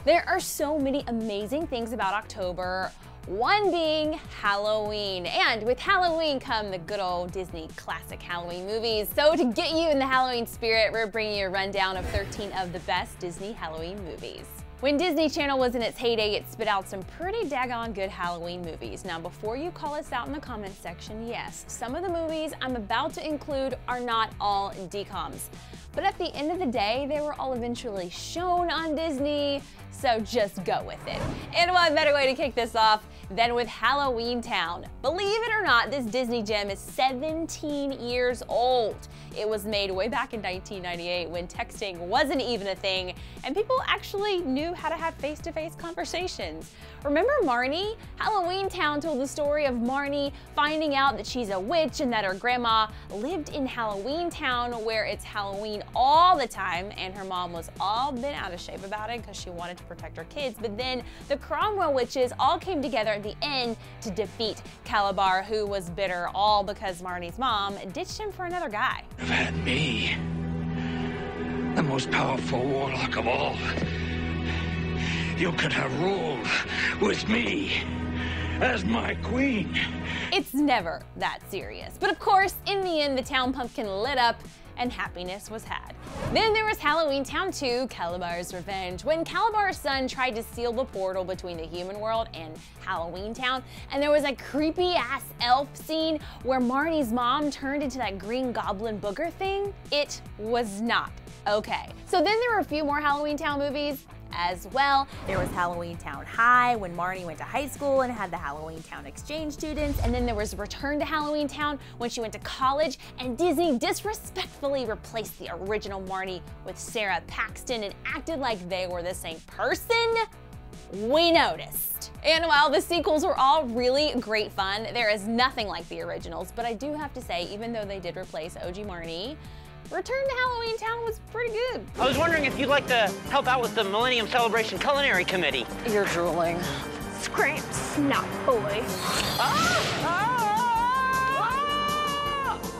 There are so many amazing things about October, one being Halloween. And with Halloween come the good old Disney classic Halloween movies. So to get you in the Halloween spirit, we're bringing you a rundown of 13 of the best Disney Halloween movies. When Disney Channel was in its heyday, it spit out some pretty daggone good Halloween movies. Now, before you call us out in the comments section, yes, some of the movies I'm about to include are not all DCOMs. But at the end of the day, they were all eventually shown on Disney, so just go with it. And what better way to kick this off than with Halloweentown. Believe it or not, this Disney gem is 17 years old. It was made way back in 1998 when texting wasn't even a thing and people actually knew how to have face-to-face conversations. Remember Marnie? Halloweentown told the story of Marnie finding out that she's a witch and that her grandma lived in Halloweentown where it's Halloween all the time, and her mom was all bent out of shape about it because she wanted to protect her kids. But then the Cromwell witches all came together at the end to defeat Clevver, who was bitter, all because Marnie's mom ditched him for another guy. You've had me, the most powerful warlock of all. You could have ruled with me as my queen. It's never that serious. But of course, in the end, the town pumpkin lit up and happiness was had. Then there was Halloweentown 2, Calabar's Revenge, when Calabar's son tried to seal the portal between the human world and Halloweentown, and there was a creepy ass elf scene where Marnie's mom turned into that green goblin booger thing. It was not okay. So then there were a few more Halloweentown movies as well. There was Halloweentown High when Marnie went to high school and had the Halloweentown exchange students, and then there was Return to Halloweentown when she went to college, and Disney disrespectfully replaced the original Marnie with Sarah Paxton and acted like they were the same person. We noticed. And while the sequels were all really great fun, there is nothing like the originals, but I do have to say, even though they did replace OG Marnie, Return to Halloweentown was pretty good. I was wondering if you'd like to help out with the Millennium Celebration Culinary Committee. You're drooling. Scrape, snot boy.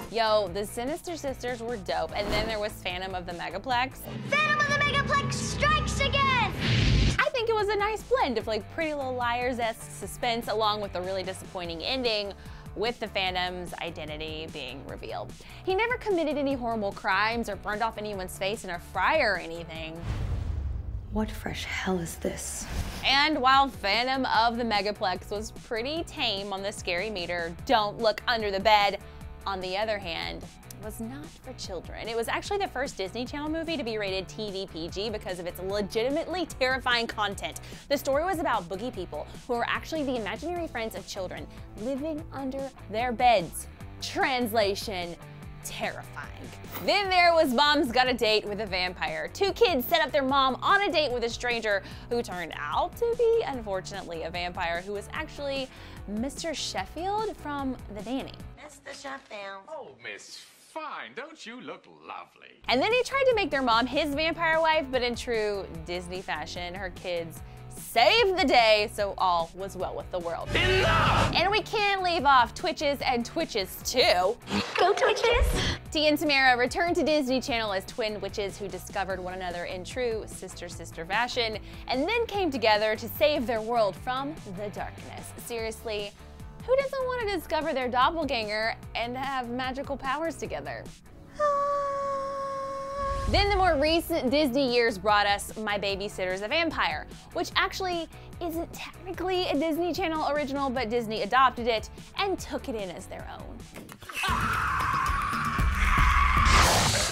Yo, the Sinister Sisters were dope, and then there was Phantom of the Megaplex. Phantom of the Megaplex strikes again! I think it was a nice blend of like Pretty Little Liars-esque suspense along with a really disappointing ending, with the Phantom's identity being revealed. He never committed any horrible crimes or burned off anyone's face in a fryer or anything. What fresh hell is this? And while Phantom of the Megaplex was pretty tame on the scary meter, don't look under the bed, on the other hand, was not for children. It was actually the first Disney Channel movie to be rated TV PG because of its legitimately terrifying content. The story was about boogie people who were actually the imaginary friends of children living under their beds. Translation, terrifying. Then there was Mom's Got a Date with a Vampire. Two kids set up their mom on a date with a stranger who turned out to be, unfortunately, a vampire who was actually Mr. Sheffield from The Nanny. Mr. Sheffield. Oh, Miss Fine, don't you look lovely? And then he tried to make their mom his vampire wife, but in true Disney fashion, her kids saved the day, so all was well with the world. Enough! And we can't leave off Twitches and Twitches too. Go Twitches! T and Tamara returned to Disney Channel as twin witches who discovered one another in true sister-sister fashion, and then came together to save their world from the darkness. Seriously, who doesn't want to discover their doppelganger and have magical powers together? Then the more recent Disney years brought us My Babysitter's a Vampire, which actually isn't technically a Disney Channel original, but Disney adopted it and took it in as their own.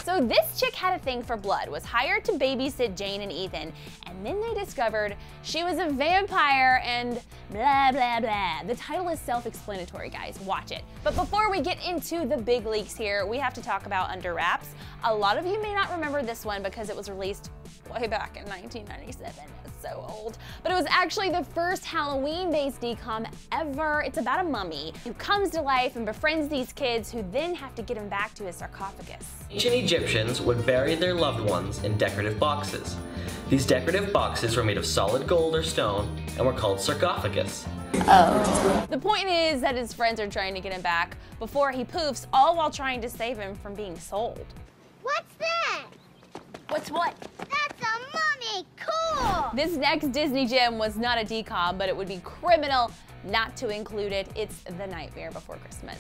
So this chick had a thing for blood, was hired to babysit Jane and Ethan, and then they discovered she was a vampire and blah, blah, blah. The title is self-explanatory, guys. Watch it. But before we get into the big leaks here, we have to talk about Under Wraps. A lot of you may not remember this one because it was released way back in 1997. It's so old. But it was actually the first Halloween-based DCOM ever. It's about a mummy who comes to life and befriends these kids who then have to get him back to his sarcophagus. Ancient Egyptians would bury their loved ones in decorative boxes. These decorative boxes were made of solid gold or stone and were called sarcophagus. Oh. The point is that his friends are trying to get him back before he poofs, all while trying to save him from being sold. What's that? What's what? That's a mummy! Hey, cool! This next Disney gem was not a DCOM, but it would be criminal not to include it. It's The Nightmare Before Christmas.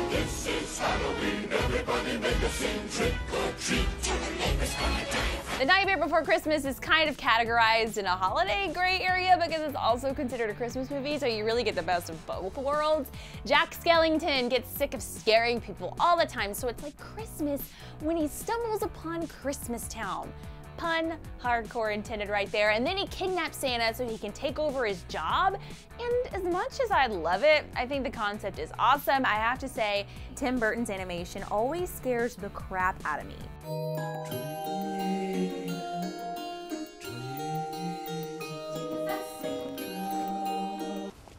This is Halloween, everybody make a scene, trick or treat, tell the neighbors gonna die. The Nightmare Before Christmas is kind of categorized in a holiday gray area because it's also considered a Christmas movie, so you really get the best of both worlds. Jack Skellington gets sick of scaring people all the time, so it's like Christmas when he stumbles upon Christmastown. Pun hardcore intended right there. And then he kidnaps Santa so he can take over his job. And as much as I love it, I think the concept is awesome. I have to say, Tim Burton's animation always scares the crap out of me.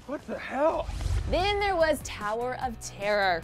What the hell? Then there was Tower of Terror.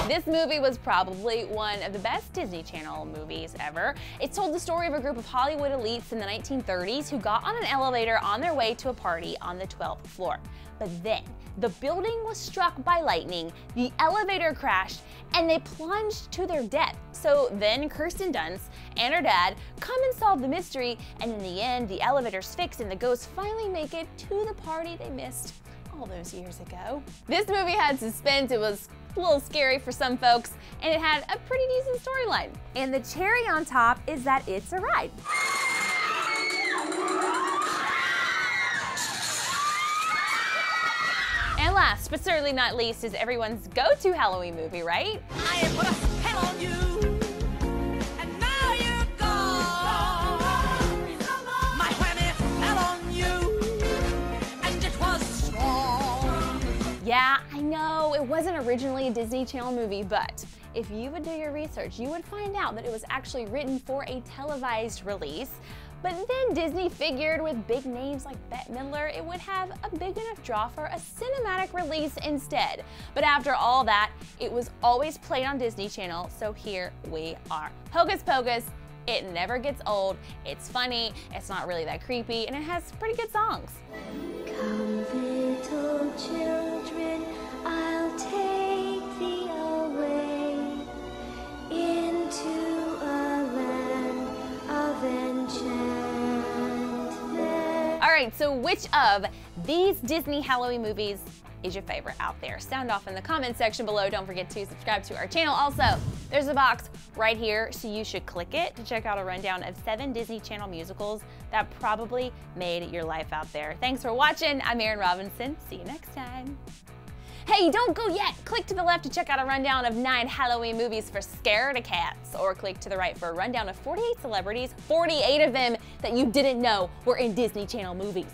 This movie was probably one of the best Disney Channel movies ever. It told the story of a group of Hollywood elites in the 1930s who got on an elevator on their way to a party on the 12th floor. But then, the building was struck by lightning, the elevator crashed, and they plunged to their death. So then Kirsten Dunst and her dad come and solve the mystery, and in the end, the elevator's fixed and the ghosts finally make it to the party they missed all those years ago. This movie had suspense. It was a little scary for some folks, and it had a pretty decent storyline. And the cherry on top is that it's a ride. And last, but certainly not least, is everyone's go-to Halloween movie, right? I put a spell on you, and now you're gone. My whammy fell on you, and it was strong. Yeah, I know, it wasn't originally a Disney Channel movie, but if you would do your research, you would find out that it was actually written for a televised release. But then Disney figured with big names like Bette Midler, it would have a big enough draw for a cinematic release instead. But after all that, it was always played on Disney Channel, so here we are. Hocus Pocus, it never gets old, it's funny, it's not really that creepy, and it has pretty good songs. Come, little children, I'll take thee away into a land of enchantment. All right, so which of these Disney Halloween movies is your favorite out there? Sound off in the comment section below. Don't forget to subscribe to our channel. Also, there's a box right here, so you should click it to check out a rundown of 7 Disney Channel musicals that probably made your life out there. Thanks for watching. I'm Erin Robinson. See you next time. Hey, don't go yet! Click to the left to check out a rundown of 9 Halloween movies for scaredy-cats, or click to the right for a rundown of 48 celebrities, 48 of them that you didn't know were in Disney Channel movies.